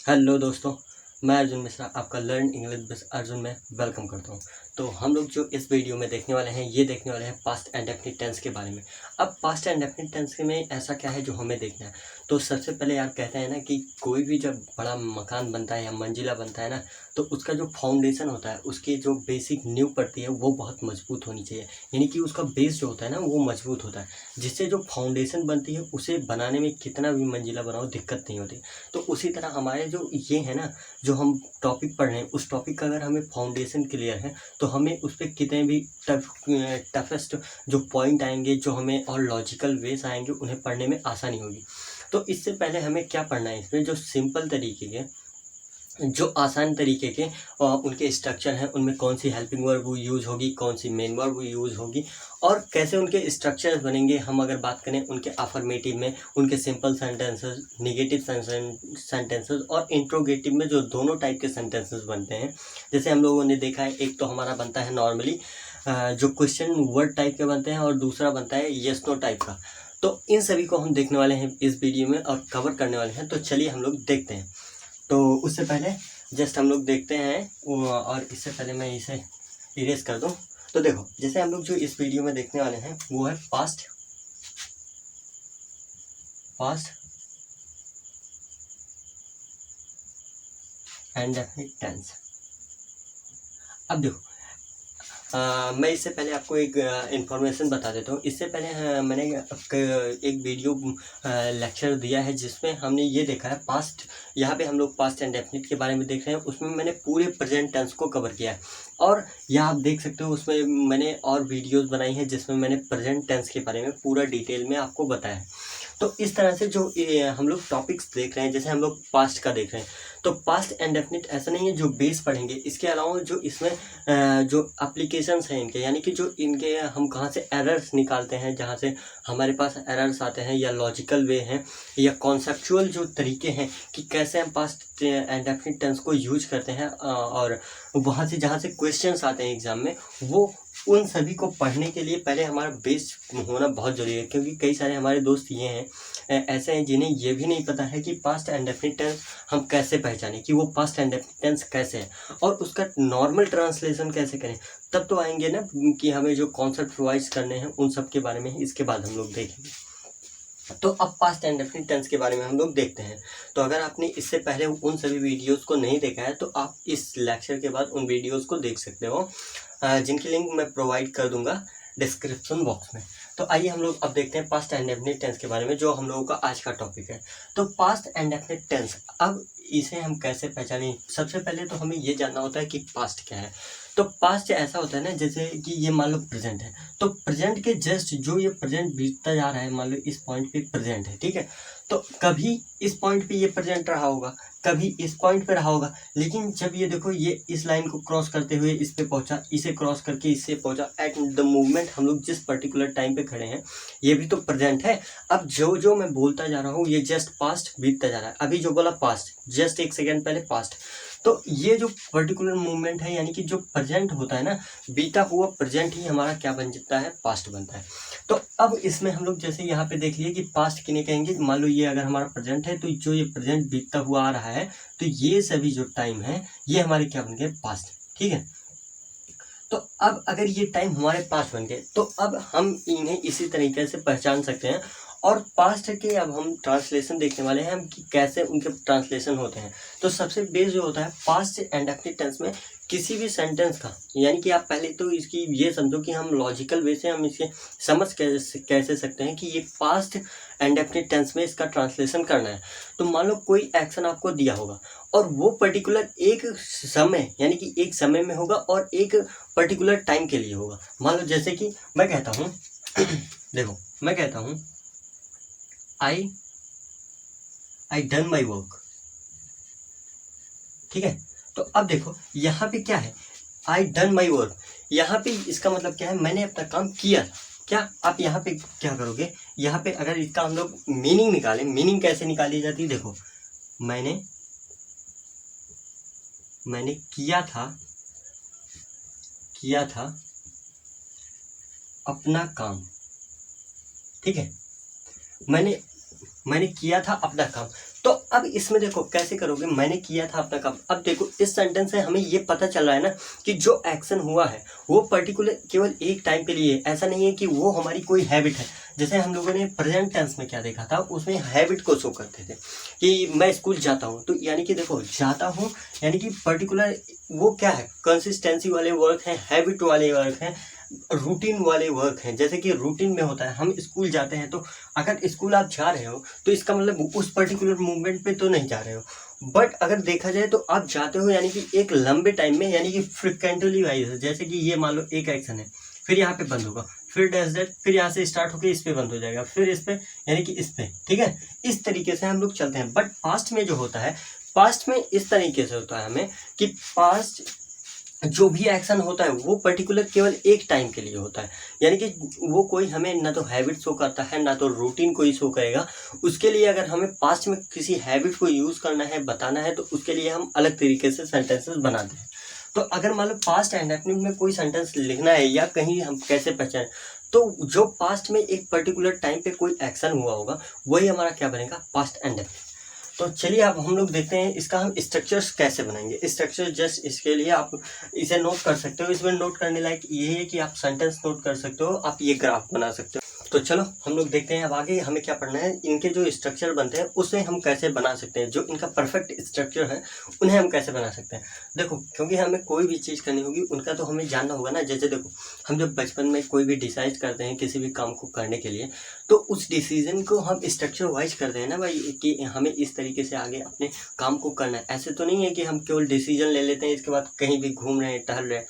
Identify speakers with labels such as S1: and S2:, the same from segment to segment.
S1: Hello दोस्तों, मैं अर्जुन मिश्रा आपका लर्न इंग्लिश विद अर्जुन में वेलकम करता हूं। तो हम लोग जो इस वीडियो में देखने वाले हैं ये देखने वाले हैं पास्ट एंड डेफिनिट टेंस के बारे में। अब पास्ट एंड डेफिनिट टेंस में ऐसा क्या है जो हमें देखना है। तो सबसे पहले यार कहते हैं ना कि कोई भी जब बड़ा मकान बनता है या मंजिला बनता है ना, तो उसका जो फाउंडेशन होता है, उसकी जो बेसिक नींव पड़ती है वो बहुत मजबूत होनी चाहिए। यानी कि उसका बेस जो होता है ना वो मजबूत होता है, जिससे जो फाउंडेशन बनती है उसे बनाने में कितना भी मंजिला बनाओ दिक्कत नहीं होती। तो उसी तरह हमारे जो ये है ना, जो हम टॉपिक पढ़ रहे हैं उस टॉपिक का अगर हमें फाउंडेशन क्लियर है तो हमें उस पर कितने भी टफेस्ट जो पॉइंट आएंगे, जो हमें और लॉजिकल वेज आएंगे, उन्हें पढ़ने में आसानी होगी। तो इससे पहले हमें क्या पढ़ना है, इसमें जो सिंपल तरीके के, जो आसान तरीके के उनके स्ट्रक्चर हैं, उनमें कौन सी हेल्पिंग वर्ब यूज़ होगी, कौन सी मेन वर्ब यूज़ होगी और कैसे उनके स्ट्रक्चर्स बनेंगे। हम अगर बात करें उनके अफर्मेटिव में, उनके सिंपल सेंटेंसेस, नेगेटिव सेंटेंसेस और इंट्रोगेटिव में जो दोनों टाइप के सेंटेंसेस बनते हैं। जैसे हम लोगों ने देखा है, एक तो हमारा बनता है नॉर्मली जो क्वेश्चन वर्ड टाइप के बनते हैं और दूसरा बनता है येस नो टाइप का। तो इन सभी को हम देखने वाले हैं इस वीडियो में और कवर करने वाले हैं। तो चलिए हम लोग देखते हैं। तो उससे पहले जस्ट हम लोग देखते हैं और इससे पहले मैं इसे इरेज कर दूं। तो देखो, जैसे हम लोग जो इस वीडियो में देखने वाले हैं वो है पास्ट एंड डेफिनिट टेंस। अब देखो, मैं इससे पहले आपको एक इन्फॉर्मेशन बता देता हूँ। इससे पहले मैंने एक वीडियो लेक्चर दिया है जिसमें हमने ये देखा है पास्ट, यहाँ पे हम लोग पास्ट एंड डेफिनिट के बारे में देख रहे हैं। उसमें मैंने पूरे प्रेजेंट टेंस को कवर किया है और यहाँ आप देख सकते हो उसमें मैंने और वीडियोज़ बनाई हैं जिसमें मैंने प्रेजेंट टेंस के बारे में पूरा डिटेल में आपको बताया है। तो इस तरह से जो हम लोग टॉपिक्स देख रहे हैं, जैसे हम लोग पास्ट का देख रहे हैं, तो पास्ट एंड डेफिनिट ऐसा नहीं है जो बेस पढ़ेंगे। इसके अलावा जो इसमें जो एप्लीकेशंस हैं इनके, यानी कि जो इनके हम कहाँ से एरर्स निकालते हैं, जहाँ से हमारे पास एरर्स आते हैं, या लॉजिकल वे हैं या कॉन्सेप्चुअल जो तरीके हैं कि कैसे हम पास्ट एंड डेफिनिट टेंस को यूज करते हैं, और वहाँ से जहाँ से क्वेश्चंस आते हैं एग्जाम में, वो उन सभी को पढ़ने के लिए पहले हमारा बेस होना बहुत ज़रूरी है। क्योंकि कई सारे हमारे दोस्त ये हैं ऐसे हैं जिन्हें ये भी नहीं पता है कि पास्ट एंड डेफिनिट टेंस हम कैसे पहचानें, कि वो पास्ट एंड डेफिनिट टेंस कैसे है और उसका नॉर्मल ट्रांसलेशन कैसे करें। तब तो आएंगे ना कि हमें जो कॉन्सेप्ट रिवाइज करने हैं उन सब के बारे में इसके बाद हम लोग देखेंगे। तो अब पास्ट एंड डेफिनिट टेंस के बारे में हम लोग देखते हैं। तो अगर आपने इससे पहले उन सभी वीडियोस को नहीं देखा है तो आप इस लेक्चर के बाद उन वीडियोस को देख सकते हो, जिनकी लिंक मैं प्रोवाइड कर दूंगा डिस्क्रिप्शन बॉक्स में। तो आइए हम लोग अब देखते हैं पास्ट एंड डेफिनिट टेंस के बारे में, जो हम लोगों का आज का टॉपिक है। तो पास्ट एंड डेफिनिट टेंस, अब इसे हम कैसे पहचानें। सबसे पहले तो हमें ये जानना होता है कि पास्ट क्या है। तो पास्ट ऐसा होता है ना, जैसे कि ये मान लो प्रेजेंट है, तो प्रेजेंट के जस्ट जो ये प्रेजेंट बीतता जा रहा है, मान लो इस पॉइंट पे प्रेजेंट है, ठीक है। तो कभी इस पॉइंट पे ये प्रेजेंट रहा होगा, कभी इस पॉइंट पे रहा होगा, लेकिन जब ये देखो ये इस लाइन को क्रॉस करते हुए इस पे पहुंचा, इसे क्रॉस करके इससे पहुंचा, एट द मूवमेंट हम लोग जिस पर्टिकुलर टाइम पे खड़े हैं ये भी तो प्रेजेंट है। अब जो जो मैं बोलता जा रहा हूँ ये जस्ट पास्ट बीतता जा रहा है। अभी जो बोला पास्ट, जस्ट एक सेकेंड पहले पास्ट। तो ये जो पर्टिकुलर मूवमेंट है, यानी कि जो प्रेजेंट होता है ना, बीता हुआ प्रेजेंट ही हमारा क्या बन जाता है, पास्ट बनता है। तो अब इसमें हम लोग जैसे यहाँ पे देख लिए कि पास्ट किन्हें कहेंगे। मान लो ये अगर हमारा प्रेजेंट है, तो जो ये प्रेजेंट बीतता हुआ आ रहा है, तो ये सभी जो टाइम है ये हमारे क्या बन गए, पास्ट, ठीक है। तो अब अगर ये टाइम हमारे पास बन गए तो अब हम इन्हें इसी तरीके से पहचान सकते हैं। और पास्ट के अब हम ट्रांसलेशन देखने वाले हैं हम कि कैसे उनके ट्रांसलेशन होते हैं। तो सबसे बेस जो होता है पास्ट एंड डेफिनिट टेंस में, किसी भी सेंटेंस का, यानी कि आप पहले तो इसकी ये समझो कि हम लॉजिकल वे से हम इसे समझ कैसे सकते हैं कि ये पास्ट एंड डेफिनिट टेंस में इसका ट्रांसलेशन करना है। तो मान लो कोई एक्शन आपको दिया होगा और वो पर्टिकुलर एक समय, यानी कि एक समय में होगा और एक पर्टिकुलर टाइम के लिए होगा। मान लो जैसे कि मैं कहता हूँ देखो, मैं कहता हूँ आई डन माई वर्क, ठीक है। तो अब देखो यहाँ पे क्या है, आई डन माई वर्क, यहाँ पे इसका मतलब क्या है, मैंने अपना काम किया। क्या आप यहाँ पे क्या करोगे, यहाँ पे अगर इसका हम लोग मीनिंग निकालें, मीनिंग कैसे निकाली जाती है, देखो मैंने किया था अपना काम, ठीक है। मैंने किया था अपना काम। तो अब इसमें देखो कैसे करोगे, मैंने किया था अपना काम। अब देखो इस सेंटेंस से हमें ये पता चल रहा है ना कि जो एक्शन हुआ है वो पर्टिकुलर केवल एक टाइम के लिए, ऐसा नहीं है कि वो हमारी कोई हैबिट है। जैसे हम लोगों ने प्रेजेंट टेंस में क्या देखा था, उसमें हैबिट को शो करते थे कि मैं स्कूल जाता हूँ, तो यानी कि देखो जाता हूँ यानी कि पर्टिकुलर वो क्या है, कंसिस्टेंसी वाले वर्क हैं, हैबिट वाले वर्क हैं, रूटीन वाले वर्क हैं। जैसे कि रूटीन में होता है हम स्कूल जाते हैं, तो अगर स्कूल आप जा रहे हो तो इसका मतलब उस पर्टिकुलर मूवमेंट पे तो नहीं जा रहे हो, बट अगर देखा जाए तो आप जाते हो यानी कि एक लंबे टाइम में, यानी कि फ्रिक्वेंटली वाइज। जैसे कि ये मान लो एक एक्शन है, फिर यहाँ पे बंद होगा, फिर डैश डैश, फिर यहाँ से स्टार्ट होकर इस पे बंद हो जाएगा, फिर इस पे यानी कि इस पे, ठीक है। इस तरीके से हम लोग चलते हैं। बट पास्ट में जो होता है, पास्ट में इस तरीके से होता है हमें कि पास्ट जो भी एक्शन होता है वो पर्टिकुलर केवल एक टाइम के लिए होता है, यानी कि वो कोई हमें ना तो हैबिट शो करता है ना तो रूटीन कोई शो करेगा। उसके लिए अगर हमें पास्ट में किसी हैबिट को यूज़ करना है, बताना है, तो उसके लिए हम अलग तरीके से सेंटेंसेस बनाते हैं। तो अगर मान लो पास्ट इंडेफिनिट में कोई सेंटेंस लिखना है या कहीं हम कैसे पहचानें, तो जो पास्ट में एक पर्टिकुलर टाइम पे कोई एक्शन हुआ होगा वही हमारा क्या बनेगा, पास्ट इंडेफिनिट। तो चलिए अब हम लोग देखते हैं इसका हम स्ट्रक्चर्स कैसे बनाएंगे। स्ट्रक्चर जस्ट इसके लिए आप इसे नोट कर सकते हो। इसमें नोट करने लायक ये है कि आप सेंटेंस नोट कर सकते हो, आप ये ग्राफ बना सकते हो। तो चलो हम लोग देखते हैं अब आगे हमें क्या पढ़ना है। इनके जो स्ट्रक्चर बनते हैं उसे हम कैसे बना सकते हैं, जो इनका परफेक्ट स्ट्रक्चर है उन्हें हम कैसे बना सकते हैं। देखो क्योंकि हमें कोई भी चीज़ करनी होगी उनका तो हमें जानना होगा ना। जैसे देखो हम जब बचपन में कोई भी डिसाइड करते हैं किसी भी काम को करने के लिए, तो उस डिसीजन को हम स्ट्रक्चर वाइज करते हैं ना भाई, कि हमें इस तरीके से आगे अपने काम को करना है। ऐसे तो नहीं है कि हम केवल डिसीजन ले लेते हैं, इसके बाद कहीं भी घूम रहे हैं, टहल रहे हैं।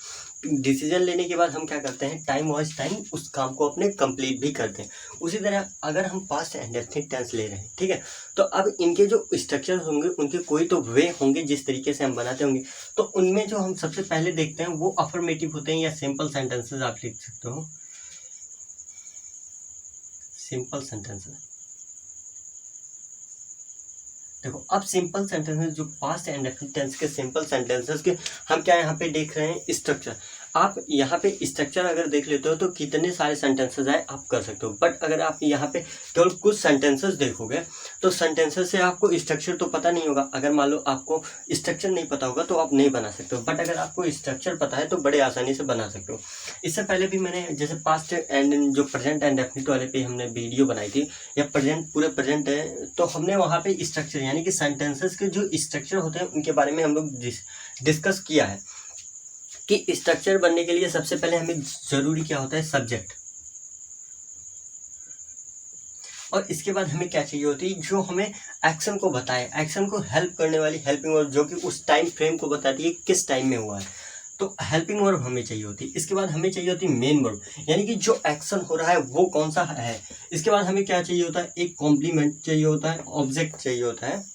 S1: डिसीजन लेने के बाद हम क्या करते हैं, टाइम वाइज टाइम उस काम को अपने कंप्लीट भी करते हैं। उसी तरह अगर हम पास्ट इंडेफिनिट टेंस ले रहे हैं, ठीक है, तो अब इनके जो स्ट्रक्चर होंगे उनके कोई तो वे होंगे जिस तरीके से हम बनाते होंगे। तो उनमें जो हम सबसे पहले देखते हैं वो अफर्मेटिव होते हैं या सिंपल सेंटेंसेस आप लिख सकते हो, सिंपल सेंटेंसेस। देखो अब सिंपल सेंटेंसेस जो पास्ट इंडेफिनिट टेंस के सिंपल सेंटेंसेस के हम क्या यहाँ पे देख रहे हैं, स्ट्रक्चर। आप यहाँ पे स्ट्रक्चर अगर देख लेते हो तो कितने सारे सेंटेंसेस आए आप कर सकते हो। बट अगर आप यहाँ पे केवल कुछ सेंटेंसेस देखोगे तो सेंटेंसेस से आपको स्ट्रक्चर तो पता नहीं होगा। अगर मान लो आपको स्ट्रक्चर नहीं पता होगा तो आप नहीं बना सकते हो, बट अगर आपको स्ट्रक्चर पता है तो बड़े आसानी से बना सकते हो। इससे पहले भी मैंने जैसे पास्ट एंड जो प्रेजेंट इंडेफिनिट वाले पे हमने वीडियो बनाई थी, या प्रेजेंट पूरे प्रेजेंट है, तो हमने वहाँ पे स्ट्रक्चर यानी कि सेंटेंसेस के जो स्ट्रक्चर होते हैं उनके बारे में हम लोग डिस्कस किया है कि स्ट्रक्चर बनने के लिए सबसे पहले हमें जरूरी क्या होता है, सब्जेक्ट। और इसके बाद हमें क्या चाहिए होती है, जो हमें एक्शन को बताए, एक्शन को हेल्प करने वाली हेल्पिंग वर्ब, जो कि उस टाइम फ्रेम को बताती है किस टाइम में हुआ है। तो हेल्पिंग वर्ब हमें चाहिए होती है। इसके बाद हमें चाहिए होती है मेन वर्ब, यानी कि जो एक्शन हो रहा है वो कौन सा है। इसके बाद हमें क्या चाहिए होता है, एक कॉम्प्लीमेंट चाहिए होता है, ऑब्जेक्ट चाहिए होता है।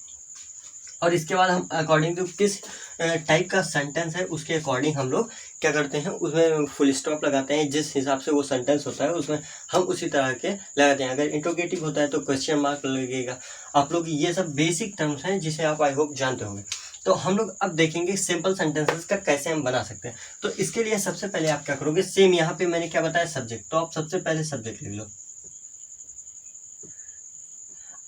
S1: और इसके बाद हम अकॉर्डिंग टू किस टाइप का सेंटेंस है उसके अकॉर्डिंग हम लोग क्या करते हैं, उसमें फुल स्टॉप लगाते हैं। जिस हिसाब से वो सेंटेंस होता है उसमें हम उसी तरह के लगाते हैं। अगर इंट्रोगेटिव होता है तो क्वेश्चन मार्क लगेगा। आप लोग ये सब बेसिक टर्म्स हैं जिसे आप आई होप जानते होंगे। तो हम लोग अब देखेंगे सिंपल सेंटेंसेस का कैसे हम बना सकते हैं। तो इसके लिए सबसे पहले आप क्या करोगे, सेम यहाँ पे मैंने क्या बताया, सब्जेक्ट। तो आप सबसे पहले सब्जेक्ट लिख लो।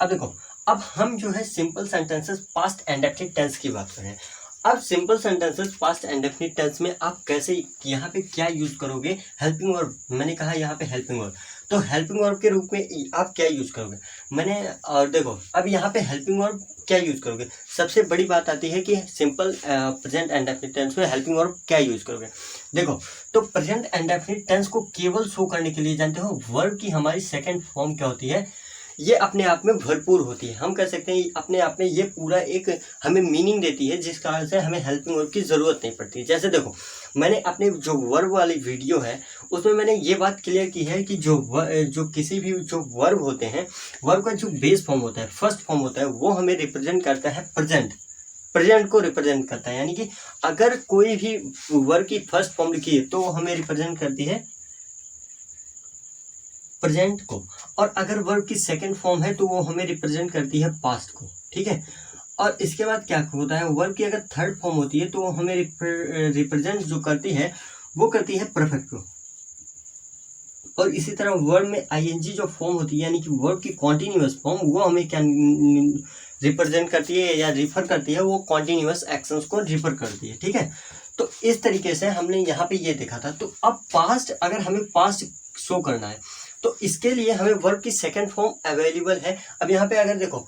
S1: अब देखो अब हम जो है simple sentences past indefinite tense की बात करें। अब simple sentences past indefinite tense में आप कैसे यहाँ पे क्या यूज करोगे, हेल्पिंग वर्ब। मैंने कहा यहाँ पे हेल्पिंग वर्ब, तो हेल्पिंग वर्ब के रूप में आप क्या यूज करोगे मैंने, और देखो अब यहाँ पे हेल्पिंग वर्ब क्या यूज करोगे। सबसे बड़ी बात आती है कि सिंपल प्रेजेंट इंडेफिनिट टेंस में हेल्पिंग वर्ब क्या यूज करोगे। देखो तो प्रेजेंट इंडेफिनिट टेंस को केवल शो करने के लिए जानते हो वर्ब की हमारी सेकेंड फॉर्म क्या होती है, ये अपने आप में भरपूर होती है। हम कह सकते हैं अपने आप में ये पूरा एक हमें मीनिंग देती है, जिस कारण से हमें हेल्पिंग वर्ब की ज़रूरत नहीं पड़ती। जैसे देखो मैंने अपने जो वर्ब वाली वीडियो है उसमें मैंने ये बात क्लियर की है कि जो किसी भी जो वर्ब होते हैं, वर्ब का जो बेस फॉर्म होता है, फर्स्ट फॉर्म होता है, वो हमें रिप्रेजेंट करता है प्रेजेंट। प्रेजेंट को रिप्रेजेंट करता है, यानी कि अगर कोई भी वर्ब की फर्स्ट फॉर्म लिखी है तो वो हमें रिप्रेजेंट करती है प्रेजेंट को, और अगर वर्ब की सेकंड फॉर्म है तो वो हमें रिप्रेजेंट करती है पास्ट को, ठीक है। और इसके बाद क्या होता है, वर्ब की अगर थर्ड फॉर्म होती है तो वो हमें रिप्रेजेंट जो करती है वो करती है परफेक्ट को। और इसी तरह वर्ब में आईएनजी जो फॉर्म होती है, यानी कि वर्ब की कॉन्टिन्यूअस फॉर्म, वो हमें क्या रिप्रेजेंट करती है या रिफर करती है, वो कॉन्टिन्यूअस एक्शंस को रिफर करती है। ठीक है, तो इस तरीके से हमने यहाँ पे ये देखा था। तो अब पास्ट, अगर हमें पास्ट शो करना है तो इसके लिए हमें वर्ब की सेकंड फॉर्म अवेलेबल है। अब यहाँ पे अगर देखो,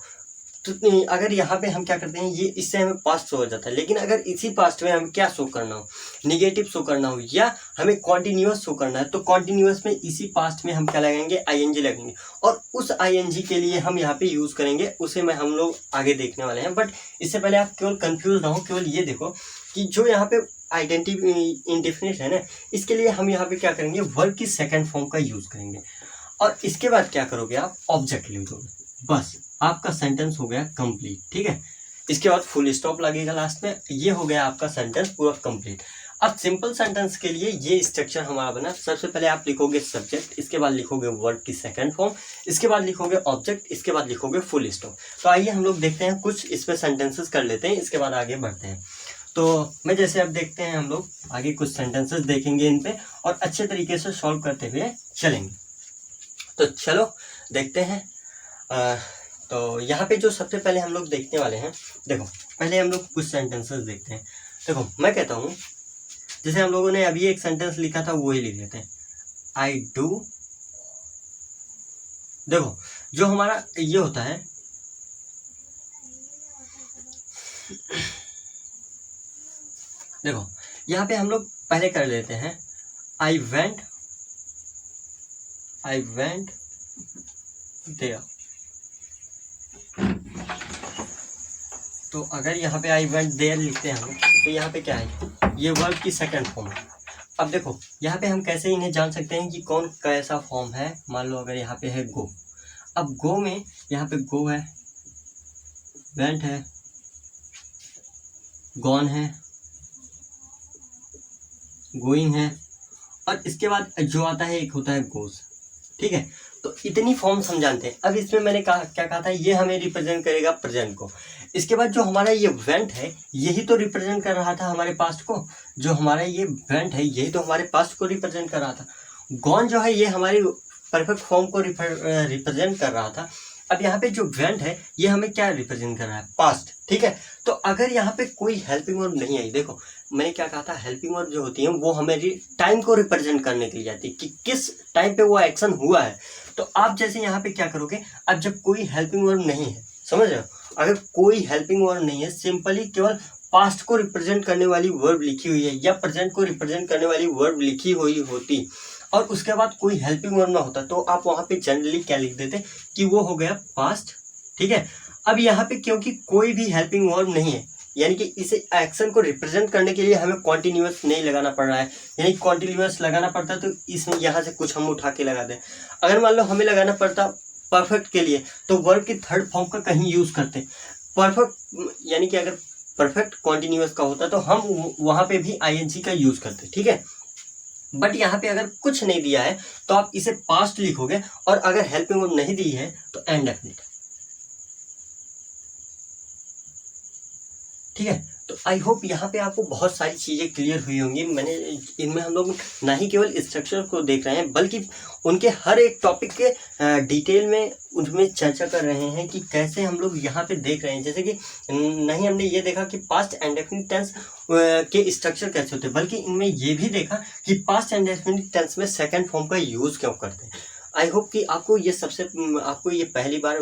S1: तो अगर यहाँ पे हम क्या करते हैं, ये इससे हमें पास्ट शो हो जाता है, लेकिन अगर इसी पास्ट में हमें क्या शो करना हो, निगेटिव शो करना हो या हमें कॉन्टिन्यूअस शो करना है, तो कॉन्टिन्यूअस में इसी पास्ट में हम क्या लगाएंगे, आईएनजी लगेंगे, और उस आईएनजी के लिए हम यहाँ पे यूज करेंगे, उसे मैं हम लोग आगे देखने वाले हैं। बट इससे पहले आप केवल कंफ्यूज ना हो, केवल ये देखो कि जो यहाँ पे आइडेंटिव इंडेफिनिट है ना, इसके लिए हम यहाँ पे क्या करेंगे, वर्ब की सेकंड फॉर्म का यूज करेंगे, और इसके बाद क्या करोगे, आप ऑब्जेक्ट लिख दोगे, बस आपका सेंटेंस हो गया कंप्लीट। ठीक है, इसके बाद फुल स्टॉप लगेगा लास्ट में, ये हो गया आपका सेंटेंस पूरा कंप्लीट। अब सिंपल सेंटेंस के लिए ये स्ट्रक्चर हमारा बना, सबसे पहले आप लिखोगे सब्जेक्ट, इसके बाद लिखोगे वर्ब की सेकंड फॉर्म, इसके बाद लिखोगे ऑब्जेक्ट, इसके बाद लिखोगे फुल स्टॉप। तो आइए हम लोग देखते हैं, कुछ इसमें सेंटेंसेस कर लेते हैं, इसके बाद आगे बढ़ते हैं। तो मैं जैसे अब देखते हैं, हम लोग आगे कुछ सेंटेंसेस देखेंगे इन पे, और अच्छे तरीके से सॉल्व करते हुए चलेंगे। तो चलो देखते हैं। तो यहाँ पे जो सबसे पहले हम लोग देखने वाले हैं, देखो पहले हम लोग कुछ सेंटेंसेस देखते हैं। देखो मैं कहता हूँ, जैसे हम लोगों ने अभी एक सेंटेंस लिखा था, वो ही लिख लेते हैं, आई डू। देखो जो हमारा ये होता है, देखो यहाँ पे हम लोग पहले कर लेते हैं, आई वेंट देयर। तो अगर यहाँ पे आई वेंट देयर लिखते हैं हम, तो यहाँ पे क्या है, ये वर्ब की सेकंड फॉर्म है। अब देखो यहाँ पे हम कैसे इन्हें जान सकते हैं कि कौन कैसा फॉर्म है। मान लो अगर यहाँ पे है गो, अब गो में यहाँ पे गो है, वेंट है, गॉन है, गोइंग है, और इसके बाद जो आता है एक होता है गोज। ठीक है, तो इतनी फॉर्म्स हम जानते हैं। अब इसमें मैंने कहा क्या कहा था, ये हमें रिप्रेजेंट करेगा प्रेजेंट को। इसके बाद जो हमारा ये वेंट है, यही तो रिप्रेजेंट कर रहा था हमारे पास्ट को। जो हमारा ये वेंट है, यही तो हमारे पास्ट को रिप्रेजेंट कर रहा था। गॉन जो है, ये हमारी परफेक्ट फॉर्म को रिप्रेजेंट कर रहा था। अब यहाँ पे जो वेंट है, ये हमें क्या रिप्रेजेंट कर रहा है, पास्ट। ठीक है, तो अगर यहाँ पे कोई हेल्पिंग वर्ब नहीं आई, देखो मैंने क्या कहा था, हेल्पिंग वर्ब जो होती है वो हमें टाइम को रिप्रेजेंट करने के लिए आती है, कि किस टाइम पे वो एक्शन हुआ है। तो आप जैसे यहाँ पे क्या करोगे, अब जब कोई हेल्पिंग वर्ब नहीं है, समझ रहे हो, अगर कोई हेल्पिंग वर्ब नहीं है, सिंपली केवल पास्ट को रिप्रेजेंट करने वाली वर्ब लिखी हुई है, या प्रेजेंट को रिप्रेजेंट करने वाली वर्ब लिखी हुई होती, और उसके बाद कोई हेल्पिंग वर्ब ना होता, तो आप वहां पे जनरली क्या लिख देते कि वो हो गया पास्ट। ठीक है, अब यहाँ पे क्योंकि कोई भी हेल्पिंग वर्ब नहीं है, यानी कि इस एक्शन को रिप्रेजेंट करने के लिए हमें कॉन्टिन्यूअस नहीं लगाना पड़ रहा है, यानी कॉन्टिन्यूअस लगाना पड़ता तो इसमें यहाँ से कुछ हम उठा के लगा दें। अगर मान लो हमें लगाना पड़ता परफेक्ट के लिए, तो वर्ब की थर्ड फॉर्म का कहीं यूज करते। परफेक्ट यानी कि अगर परफेक्ट कॉन्टिन्यूअस का होता तो हम वहां पे भी आईएनजी का यूज करते। ठीक है, बट यहाँ पे अगर कुछ नहीं दिया है तो आप इसे पास्ट लिखोगे, और अगर हेल्पिंग वर्ब नहीं दी है तो इंडेफिनिट। ठीक है, तो आई होप यहाँ पे आपको बहुत सारी चीज़ें क्लियर हुई होंगी। मैंने इनमें हम लोग ना ही केवल स्ट्रक्चर को देख रहे हैं, बल्कि उनके हर एक टॉपिक के डिटेल में उनमें चर्चा कर रहे हैं कि कैसे हम लोग यहाँ पे देख रहे हैं। जैसे कि नहीं हमने ये देखा कि पास्ट इंडेफिनिट टेंस के स्ट्रक्चर कैसे होते हैं, बल्कि इनमें ये भी देखा कि पास्ट इंडेफिनिट टेंस में सेकेंड फॉर्म का यूज़ क्यों करते हैं। आई होप कि आपको ये पहली बार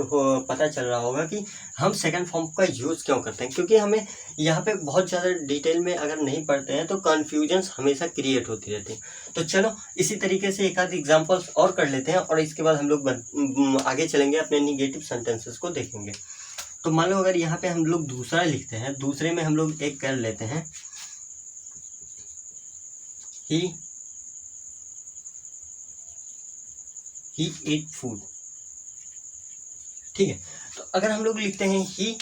S1: पता चल रहा होगा कि हम सेकंड फॉर्म का यूज़ क्यों करते हैं, क्योंकि हमें यहाँ पे बहुत ज़्यादा डिटेल में अगर नहीं पढ़ते हैं तो कन्फ्यूजन्स हमेशा क्रिएट होती रहती है। तो चलो इसी तरीके से एक आध एग्जांपल्स और कर लेते हैं, और इसके बाद हम लोग आगे चलेंगे, अपने निगेटिव सेंटेंसेस को देखेंगे। तो मान लो अगर यहाँ पे हम लोग दूसरा लिखते हैं, दूसरे में हम लोग एक कर लेते हैं, ही एट फूड। ठीक है, तो अगर हम लोग लिखते हैं ही,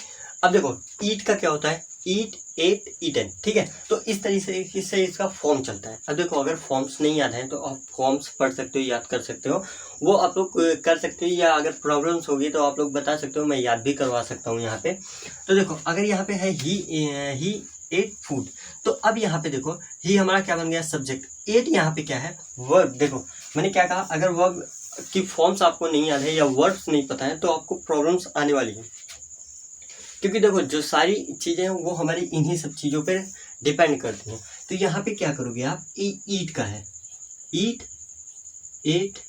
S1: अब देखो ईट का क्या होता है, ईट, एट, ईटन। ठीक है, तो इस तरीके से इसका फॉर्म चलता है। अब देखो अगर फॉर्म्स नहीं याद है तो आप फॉर्म्स पढ़ सकते हो, याद कर सकते हो, वो आप लोग कर सकते हो, या अगर प्रॉब्लम्स होगी तो आप लोग बता सकते हो, मैं याद भी करवा सकता हूँ यहाँ पे। तो देखो अगर यहाँ पे है ही एट फूड, तो अब यहाँ पे देखो ही हमारा क्या बन गया, सब्जेक्ट। एट यहाँ पे क्या है, वर्ब। देखो मैंने क्या कहा, अगर वर्ब की फॉर्म्स आपको नहीं याद है या वर्ड्स नहीं पता है तो आपको प्रॉब्लम्स आने वाली है। क्योंकि देखो जो सारी चीज़ें हैं वो हमारी इन्हीं सब चीज़ों पर डिपेंड करती हैं। तो यहाँ पे क्या करोगे आप, ईट का है, ईट, एट,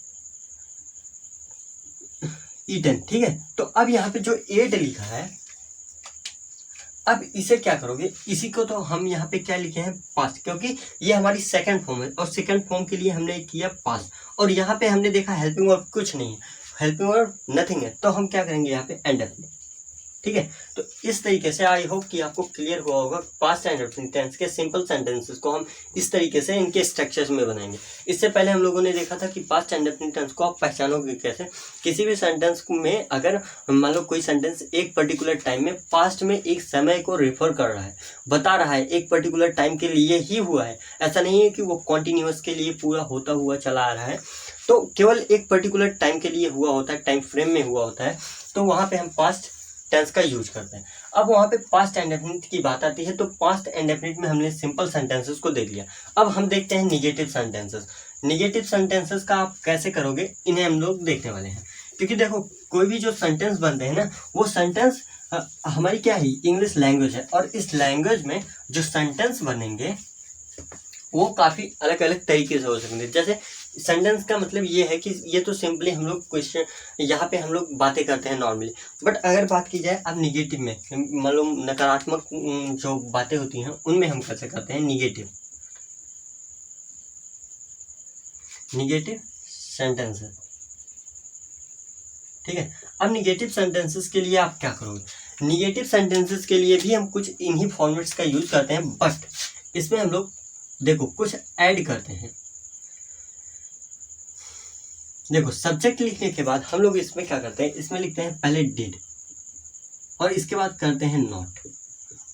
S1: ईटन, ठीक है। तो अब यहाँ पे जो एट लिखा है, अब इसे क्या करोगे, इसी को तो हम यहाँ पे क्या लिखे हैं, पास्ट, क्योंकि ये हमारी सेकंड फॉर्म है और सेकंड फॉर्म के लिए हमने किया पास्ट। और यहाँ पे हमने देखा हेल्पिंग वर्ब कुछ नहीं है, हेल्पिंग वर्ब नथिंग है, तो हम क्या करेंगे यहाँ पे इंडेफिनिट, ठीक है। तो इस तरीके से आई होप कि आपको क्लियर हुआ होगा। पास्ट एंड इंडेफिनिट टेंस के सिंपल सेंटेंसेस को हम इस तरीके से इनके स्ट्रक्चर्स में बनाएंगे। इससे पहले हम लोगों ने देखा था कि पास्ट एंड इंडेफिनिट टेंस को आप पहचानोगे कैसे। किसी भी सेंटेंस में अगर मान लो कोई सेंटेंस एक पर्टिकुलर टाइम में पास्ट में एक समय को रेफर कर रहा है, बता रहा है, एक पर्टिकुलर टाइम के लिए ही हुआ है, ऐसा नहीं है कि वो कॉन्टिन्यूअस के लिए पूरा होता हुआ चला आ रहा है, तो केवल एक पर्टिकुलर टाइम के लिए हुआ होता है, टाइम फ्रेम में हुआ होता है, तो वहाँ पे हम पास्ट टेंस का यूज करते हैं। अब वहाँ पे पास्ट इंडेफिनिट की बात आती है, तो पास्ट इंडेफिनिट में हमने सिंपल सेंटेंसेस को देख लिया। अब हम देखते हैं निगेटिव सेंटेंसेस। निगेटिव सेंटेंसेस का आप कैसे करोगे, इन्हें हम लोग देखने वाले हैं। क्योंकि देखो कोई भी जो सेंटेंस बनते हैं ना, वो सेंटेंस हमारी क्या है, इंग्लिश लैंग्वेज है, और इस लैंग्वेज में जो सेंटेंस बनेंगे वो काफ़ी अलग अलग तरीके से हो सकते हैं। जैसे सेंटेंस का मतलब ये है कि ये तो सिंपली हम लोग क्वेश्चन, यहाँ पे हम लोग बातें करते हैं नॉर्मली, बट अगर बात की जाए अब निगेटिव में, मतलब नकारात्मक जो बातें होती हैं उनमें हम कैसे करते हैं, निगेटिव सेंटेंसेस, ठीक है। अब निगेटिव सेंटेंसेस के लिए आप क्या करोगे, निगेटिव सेंटेंसेस के लिए भी हम कुछ इन्हीं फॉर्मेट्स का यूज करते हैं, बट इसमें हम लोग देखो कुछ ऐड करते हैं। देखो सब्जेक्ट लिखने के बाद हम लोग इसमें क्या करते हैं, इसमें लिखते हैं पहले डिड, और इसके बाद करते हैं नॉट,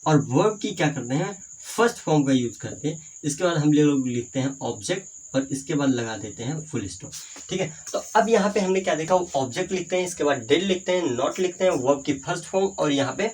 S1: और वर्ब की क्या करते हैं, फर्स्ट फॉर्म का यूज करते हैं। इसके बाद हम लोग लिखते हैं ऑब्जेक्ट, और इसके बाद लगा देते हैं फुल स्टॉप, ठीक है। तो अब यहाँ पे हमने क्या देखा, वो ऑब्जेक्ट लिखते हैं, इसके बाद डिड लिखते हैं, नॉट लिखते हैं, वर्ब की फर्स्ट फॉर्म, और यहाँ पे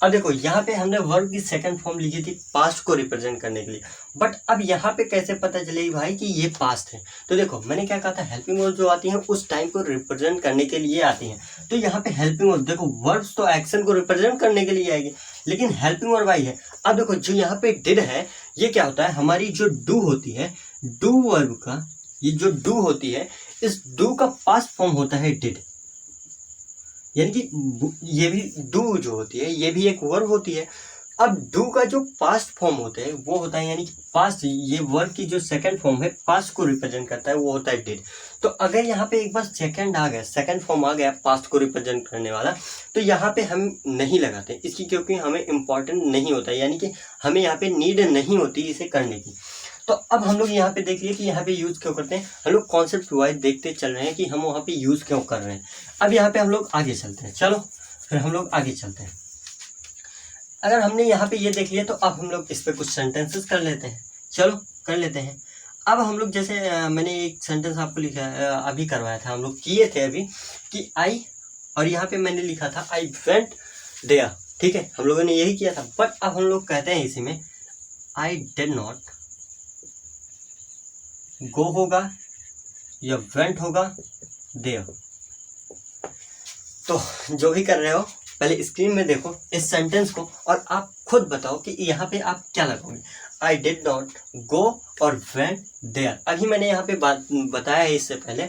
S1: अब देखो यहाँ पे हमने वर्ब की सेकंड फॉर्म लिखी थी पास्ट को रिप्रेजेंट करने के लिए, बट अब यहाँ पे कैसे पता चलेगी भाई कि ये पास्ट है। तो देखो मैंने क्या कहा था, हेल्पिंग वर्ब जो आती हैं उस टाइम को रिप्रेजेंट करने के लिए आती हैं। तो यहाँ पे हेल्पिंग वर्ब, देखो वर्ब्स तो एक्शन को रिप्रेजेंट करने के लिए आएगी, लेकिन हेल्पिंग वर्ब आई है। अब देखो जो यहाँ पे डिड है, ये क्या होता है, हमारी जो डू होती है, डू वर्ब का, ये जो डू होती है, इस डू का पास्ट फॉर्म होता है डिड, यानी कि ये भी डू जो होती है ये भी एक वर्ब होती है। अब डू का जो पास्ट फॉर्म होता है वो होता है, यानी कि पास्ट, ये वर्ब की जो सेकंड फॉर्म है पास्ट को रिप्रेजेंट करता है, वो होता है डिड। तो अगर यहाँ पे एक बार सेकंड आ गया, सेकंड फॉर्म आ गया पास्ट को रिप्रेजेंट करने वाला, तो यहाँ पे हम नहीं लगाते इसकी, क्योंकि हमें इम्पॉर्टेंट नहीं होता, यानी कि हमें यहाँ पे नीड नहीं होती इसे करने की। तो अब हम लोग यहाँ पे देख लिए कि यहाँ पे यूज क्यों करते हैं, हम लोग कॉन्सेप्ट वाइज देखते चल रहे हैं कि हम वहाँ पे यूज क्यों कर रहे हैं। अब यहाँ पे हम लोग आगे चलते हैं, चलो फिर हम लोग आगे चलते हैं। अगर हमने यहाँ पे ये देख लिया, तो अब हम लोग इस पे कुछ सेंटेंसेस कर लेते हैं, चलो कर लेते हैं। अब हम लोग जैसे मैंने एक सेंटेंस आपको लिखा अभी करवाया था, हम लोग किए थे अभी कि आई, और यहाँ पे मैंने लिखा था आई वेंट देयर, ठीक है, हम लोगों ने यही किया था। बट अब हम लोग कहते हैं इसी में आई डिड नॉट गो होगा या वेंट होगा देयर। तो जो भी कर रहे हो पहले स्क्रीन में देखो इस सेंटेंस को, और आप खुद बताओ कि यहाँ पे आप क्या लगाओगे, आई डिड नॉट गो और वेंट देयर। अभी मैंने यहाँ पे बात बताया है इससे पहले,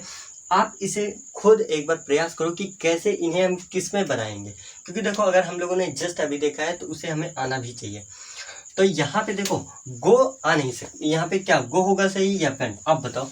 S1: आप इसे खुद एक बार प्रयास करो कि कैसे इन्हें हम किस में बनाएंगे, क्योंकि देखो अगर हम लोगों ने जस्ट अभी देखा है तो उसे हमें आना भी चाहिए। तो यहाँ पे देखो गो आ नहीं सकती, यहाँ पे क्या गो होगा सही या वेंट, आप बताओ,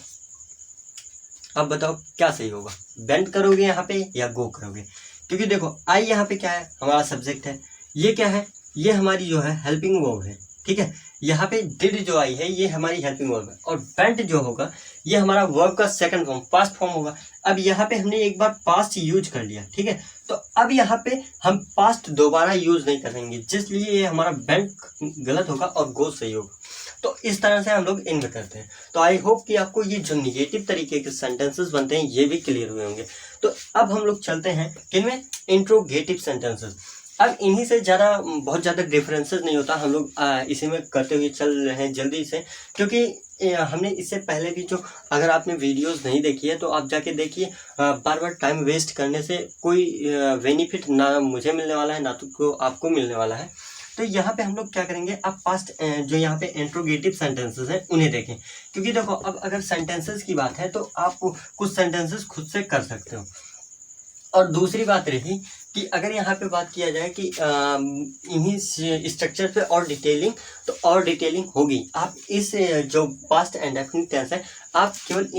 S1: अब बताओ क्या सही होगा, वेंट करोगे यहाँ पे या गो करोगे। क्योंकि देखो आई यहाँ पे क्या है, हमारा सब्जेक्ट है, ये क्या है, ये हमारी जो है हेल्पिंग वर्ब है, ठीक है। यहाँ पे डिड जो आई है ये हमारी हेल्पिंग वर्ब है, और वेंट जो होगा ये हमारा वर्ब का सेकंड फॉर्म, पास्ट फॉर्म होगा। अब यहाँ पे हमने एक बार पास्ट यूज कर लिया, ठीक है, तो अब यहाँ पे हम पास्ट दोबारा यूज नहीं करेंगे, जिसलिए ये हमारा वेंट गलत होगा और गो सही होगा। तो इस तरह से हम लोग इनमें करते हैं। तो आई होप कि आपको ये जो निगेटिव तरीके के सेंटेंसेस बनते हैं ये भी क्लियर हुए होंगे। तो अब हम लोग चलते हैं किनमें, इंट्रोगेटिव सेंटेंसेस। अब इन्हीं से ज़्यादा बहुत ज़्यादा डिफरेंसेस नहीं होता, हम लोग इसी में करते हुए चल रहे हैं जल्दी से, क्योंकि हमने इससे पहले भी जो, अगर आपने वीडियोस नहीं देखी है तो आप जाके देखिए। बार बार टाइम वेस्ट करने से कोई बेनिफिट ना मुझे मिलने वाला है ना तो आपको मिलने वाला है। तो यहाँ पे हम लोग क्या करेंगे, आप पास्ट जो यहाँ पे इंट्रोगेटिव सेंटेंसेस हैं उन्हें देखें, क्योंकि देखो अब अगर सेंटेंसेस की बात है तो आप कुछ सेंटेंसेस खुद से कर सकते हो। और दूसरी बात रही कि अगर यहाँ पे बात किया जाए कि इन्हीं स्ट्रक्चर पे और डिटेलिंग, तो और डिटेलिंग होगी। आप इस जो पास्ट एंड डेफिनिट टेंस है, आप केवल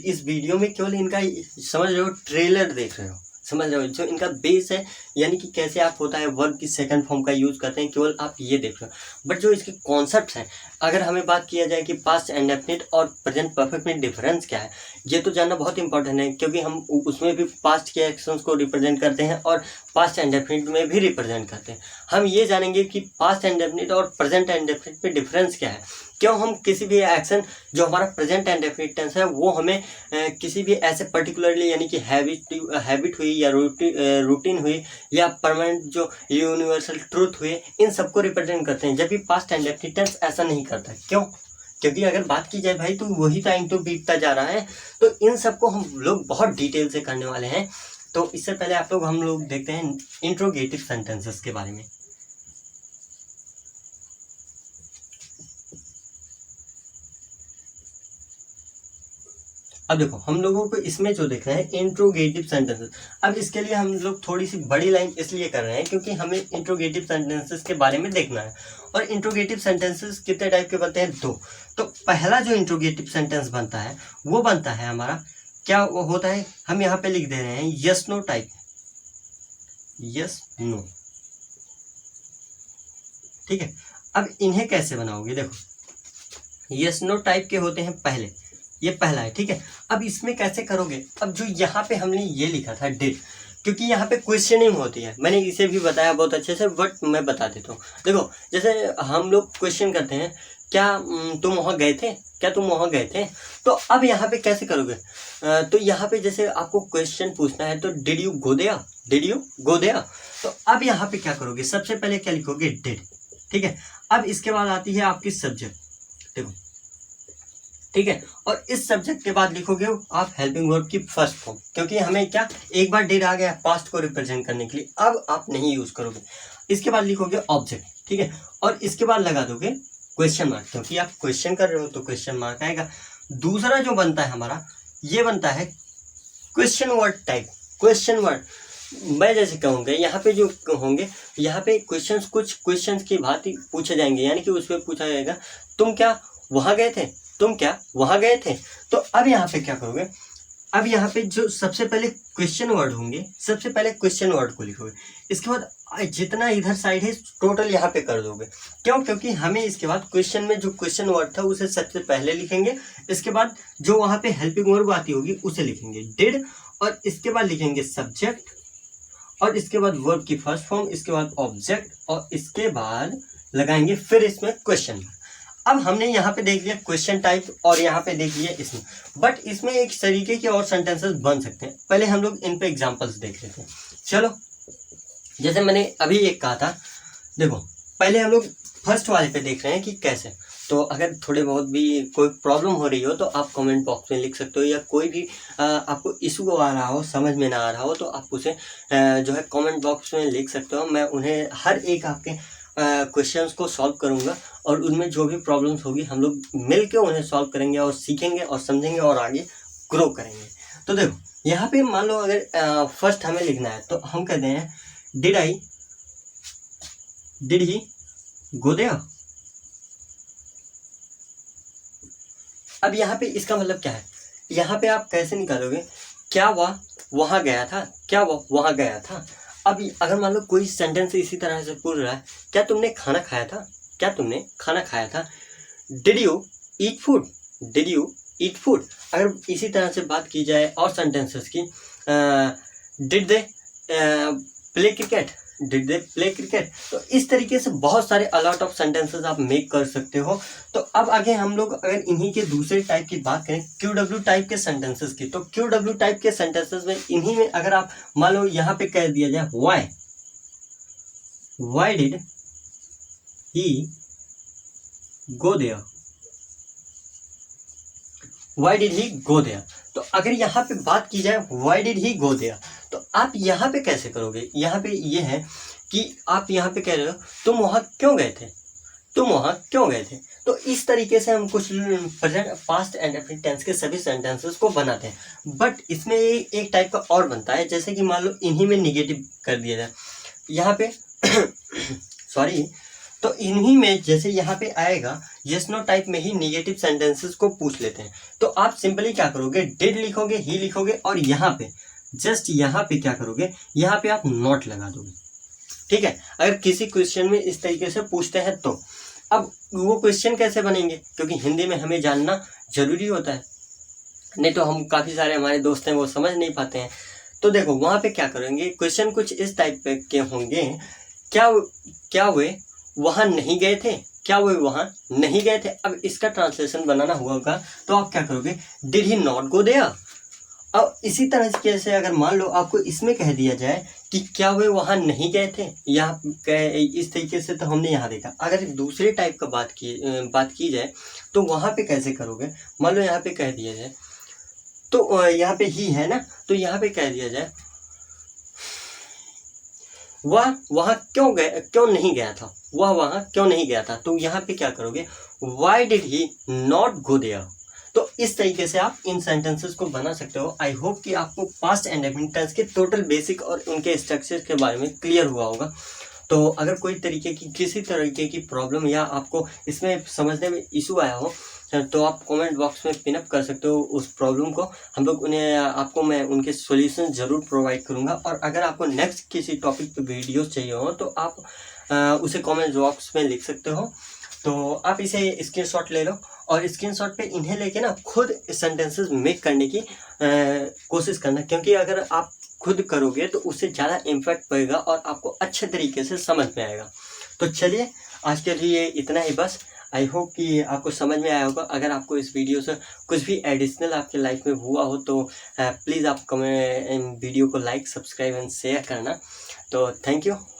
S1: इस वीडियो में केवल इनका समझ रहे हो, ट्रेलर देख रहे हो, समझ रहे हो, जो इनका बेस है, यानी कि कैसे आप होता है वर्ब की सेकंड फॉर्म का यूज़ करते हैं, केवल आप ये देख रहे हो। बट जो इसके कॉन्सेप्ट हैं, अगर हमें बात किया जाए कि पास्ट इंडेफिनिट और प्रेजेंट परफेक्ट में डिफरेंस क्या है, ये तो जानना बहुत इंपॉर्टेंट है, क्योंकि हम उसमें भी पास्ट के एक्शंस को रिप्रेजेंट करते हैं और पास्ट इंडेफिनिट में भी रिप्रेजेंट करते हैं। हम ये जानेंगे कि पास्ट इंडेफिनिट और प्रेजेंट इंडेफिनिट में डिफरेंस क्या है, क्यों हम किसी भी एक्शन जो हमारा प्रेजेंट इंडेफिनिट टेंस है वो हमें किसी भी ऐसे पर्टिकुलरली, यानी कि हैबिट हुई या रूटीन हुई या परमानेंट जो यूनिवर्सल ट्रूथ हुए, इन सबको रिप्रेजेंट करते हैं, जबकि पास्ट इंडेफिनिट टेंस ऐसा नहीं करता। क्यों? क्योंकि अगर बात की जाए भाई तो वही टाइम तो बीतता जा रहा है, तो इन सबको हम लोग बहुत डिटेल से करने वाले हैं। तो इससे पहले हम लोग देखते हैं इंट्रोगेटिव सेंटेंसेस के बारे में। अब देखो हम लोगों को इसमें जो देखना है इंट्रोगेटिव सेंटेंसेस। अब इसके लिए हम लोग थोड़ी सी बड़ी लाइन इसलिए कर रहे हैं क्योंकि हमें इंट्रोगेटिव सेंटेंसेस के बारे में देखना है। और इंट्रोगेटिव सेंटेंसेस कितने टाइप के बनते हैं? दो। तो पहला जो इंट्रोगेटिव सेंटेंस बनता है वो बनता है हमारा, क्या वो होता है, हम यहाँ पे लिख दे रहे हैं yes no type, yes no, ठीक है। अब इन्हें कैसे बनाओगे? देखो यस नो टाइप के होते हैं पहले, ये पहला है, ठीक है। अब इसमें कैसे करोगे? अब जो यहाँ पे हमने ये लिखा था डिड, क्योंकि यहाँ पे क्वेश्चनिंग होती है, मैंने इसे भी बताया बहुत अच्छे से, बट मैं बता देता हूँ। देखो जैसे हम लोग क्वेश्चन करते हैं, क्या तुम वहाँ गए थे, क्या तुम वहाँ गए थे? तो अब यहाँ पे कैसे करोगे? तो यहाँ पे जैसे आपको क्वेश्चन पूछना है तो did you go there, did you go there. तो अब यहाँ पे क्या करोगे? सबसे पहले क्या लिखोगे? डिड, ठीक है। अब इसके बाद आती है आपकी सब्जेक्ट, देखो, ठीक है। और इस सब्जेक्ट के बाद लिखोगे आप हेल्पिंग वर्ब की फर्स्ट फॉर्म, क्योंकि हमें क्या, एक बार डिड आ गया पास्ट को रिप्रेजेंट करने के लिए, अब आप नहीं यूज करोगे। इसके बाद लिखोगे ऑब्जेक्ट, ठीक है। और इसके बाद लगा दोगे क्वेश्चन मार्क, क्योंकि आप क्वेश्चन कर रहे हो तो क्वेश्चन मार्क आएगा। दूसरा जो बनता है हमारा, ये बनता है question word type. Question word मैं जैसे कहूँगा, यहाँ पे जो होंगे, यहाँ पे क्वेश्चंस कुछ क्वेश्चंस की भांति पूछे जाएंगे, यानी कि उसमें पूछा जाएगा तुम क्या वहाँ गए थे, तुम क्या वहाँ गए थे। तो अब यहाँ पे क्या करोगे? अब यहाँ पे जो सबसे पहले क्वेश्चन वर्ड होंगे, सबसे पहले क्वेश्चन वर्ड को लिखोगे। इसके बाद जितना इधर साइड है टोटल यहाँ पे कर दोगे। क्यों? क्योंकि हमें इसके बाद क्वेश्चन में जो क्वेश्चन वर्ड था उसे सबसे पहले लिखेंगे, इसके बाद जो वहाँ पे हेल्पिंग वर्ब आती होगी उसे लिखेंगे डिड, और इसके बाद लिखेंगे सब्जेक्ट, और इसके बाद वर्ब की फर्स्ट फॉर्म, इसके बाद ऑब्जेक्ट, और इसके बाद लगाएंगे फिर इसमें क्वेश्चन। अब हमने यहाँ पे देख लिया क्वेश्चन टाइप, और यहाँ पे देख लिया इसमें, बट इसमें एक तरीके के और सेंटेंसेस बन सकते हैं। पहले हम लोग इन पे एग्जांपल्स देख लेते हैं। चलो, जैसे मैंने अभी एक कहा था, देखो पहले हम लोग फर्स्ट वाले पे देख रहे हैं कि कैसे। तो अगर थोड़े बहुत भी कोई प्रॉब्लम हो रही हो तो आप कमेंट बॉक्स में लिख सकते हो, या कोई भी आपको इशू आ रहा हो, समझ में ना आ रहा हो, तो आप उसे जो है कमेंट बॉक्स में लिख सकते हो। मैं उन्हें हर एक आपके क्वेश्चंस को सॉल्व करूंगा, और उनमें जो भी प्रॉब्लम्स होगी हम लोग मिल के उन्हें सॉल्व करेंगे और सीखेंगे और समझेंगे और आगे ग्रो करेंगे। तो देखो यहाँ पे मान लो अगर फर्स्ट हमें लिखना है तो हम कहते हैं डिड ही गो देयर। अब यहाँ पे इसका मतलब क्या है? यहाँ पे आप कैसे निकालोगे? क्या वह वहाँ गया था, क्या वह वहाँ गया था। अब अगर मान लो कोई सेंटेंस इसी तरह से पूछ रहा है, क्या तुमने खाना खाया था, क्या तुमने खाना खाया था। Did you eat food, did you eat food. अगर इसी तरह से बात की जाए और सेंटेंसेस की, did they play cricket, did they play cricket. तो इस तरीके से बहुत सारे अलॉट ऑफ सेंटेंसेस आप मेक कर सकते हो। तो अब आगे हम लोग अगर इन्हीं के दूसरे टाइप की बात करें, QW टाइप के सेंटेंसेस की, तो QW टाइप के सेंटेंसेस में इन्हीं में अगर आप मान लो यहाँ पे कह दिया जाए why, Why did he go there? Why did he go there? तो अगर यहाँ पे बात की जाए why did he go there, तो आप यहाँ पे कैसे करोगे? यहाँ पे ये है कि आप यहाँ पे कह रहे हो तुम वहाँ क्यों गए थे, तुम वहाँ क्यों गए थे। तो इस तरीके से हम कुछ present, past and definite tense के सभी सेंटेंसेस को बनाते हैं। बट इसमें एक टाइप का और बनता है, जैसे कि मान लो इन्हीं में निगेटिव कर दिया जाए यहाँ पे सॉरी, तो इन्हीं में जैसे यहाँ पे आएगा यस नो टाइप में ही निगेटिव सेंटेंसेस को पूछ लेते हैं। तो आप सिंपली क्या करोगे, डिड लिखोगे, ही लिखोगे और यहाँ पे जस्ट यहाँ पे क्या करोगे, यहाँ पे आप नॉट लगा दोगे। ठीक है, अगर किसी क्वेश्चन में इस तरीके से पूछते हैं तो अब वो क्वेश्चन कैसे बनेंगे, क्योंकि हिंदी में हमें जानना जरूरी होता है, नहीं तो हम काफ़ी सारे हमारे दोस्त हैं वो समझ नहीं पाते हैं। तो देखो वहाँ पे क्या करेंगे, क्वेश्चन कुछ इस टाइप के होंगे, क्या वे वहाँ नहीं गए थे, क्या वे वहाँ नहीं गए थे। अब इसका ट्रांसलेशन बनाना हुआ होगा तो आप क्या करोगे, did he not go there. अब इसी तरह से अगर मान लो आपको इसमें कह दिया जाए कि क्या वे वहाँ नहीं गए थे, यहाँ इस तरीके से तो हमने यहाँ देखा। अगर दूसरे टाइप का बात की जाए तो वहाँ पे कैसे करोगे, मान लो यहाँ पे कह दिया जाए तो यहाँ पे ही है ना, तो यहाँ पे कह दिया जाए वह वहाँ क्यों नहीं गया था, वह वहाँ क्यों नहीं गया था। तो यहाँ पे क्या करोगे, why did he not go there. तो इस तरीके से आप इन सेंटेंसेस को बना सकते हो। आई होप कि आपको पास्ट एंड डेफिनिट टेंस के टोटल बेसिक और उनके स्ट्रक्चर के बारे में क्लियर हुआ होगा। तो अगर कोई तरीके की किसी तरीके की प्रॉब्लम या आपको इसमें समझने में इशू आया हो तो आप कमेंट बॉक्स में पिन अप कर सकते हो उस प्रॉब्लम को। हम लोग मैं उनके सॉल्यूशन ज़रूर प्रोवाइड करूँगा। और अगर आपको नेक्स्ट किसी टॉपिक पे वीडियोस चाहिए हो तो आप उसे कमेंट बॉक्स में लिख सकते हो। तो आप इसे स्क्रीनशॉट ले लो और स्क्रीनशॉट पे इन्हें लेके ना खुद सेंटेंसेस मेक करने की कोशिश करना, क्योंकि अगर आप खुद करोगे तो उससे ज़्यादा इम्पैक्ट पड़ेगा और आपको अच्छे तरीके से समझ में आएगा। तो चलिए आज के लिए इतना ही बस। आई होप कि आपको समझ में आया होगा। अगर आपको इस वीडियो से कुछ भी एडिशनल आपके लाइफ में हुआ हो तो प्लीज़ आप वीडियो को लाइक, सब्सक्राइब एंड शेयर करना। तो थैंक यू।